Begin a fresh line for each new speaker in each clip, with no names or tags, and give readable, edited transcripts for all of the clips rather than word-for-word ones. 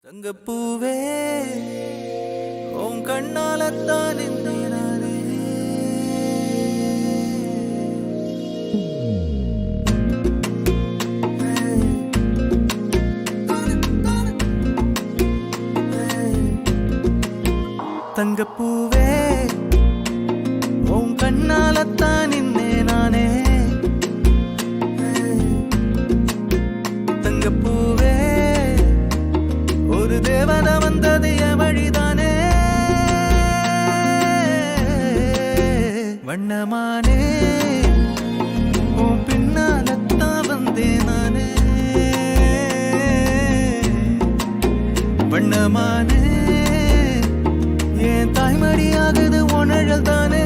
தங்கப்பூவே உன் கண்ணாலத்தான் நானே தங்கப்பூவே உன் கண்ணாலத்தான் நானே தங்கப்பூவே ஒரு தேவதை வந்தது என் வழிதானே வண்ணமானே உன் பின்னாலத்தான் வந்தேன் நானே வண்ணமானே என் தாய்மடியாகுது உணழல் தானே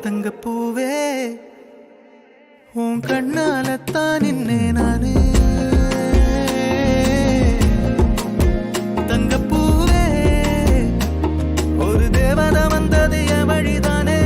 தங்கப்பூவே உன் கண்ணாலத்தான் நானே தங்கப்பூவே ஒரு தேவதை வந்தது என் வழிதானே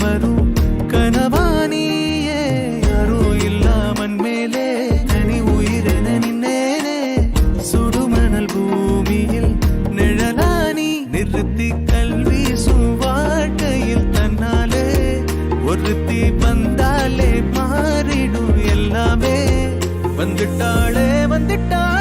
வரும் கனவானியே யாரோ இல்லாமன் மேலே தனி உயிரென நின்னேனே சுடுமணல் பூமியில் நிழலானி நிறுத்தி கல்வி வாழ்க்கையில் தன்னாலே ஒருத்தி வந்தாலே மாறிடும் எல்லாமே வந்துட்டாளே வந்துட்டா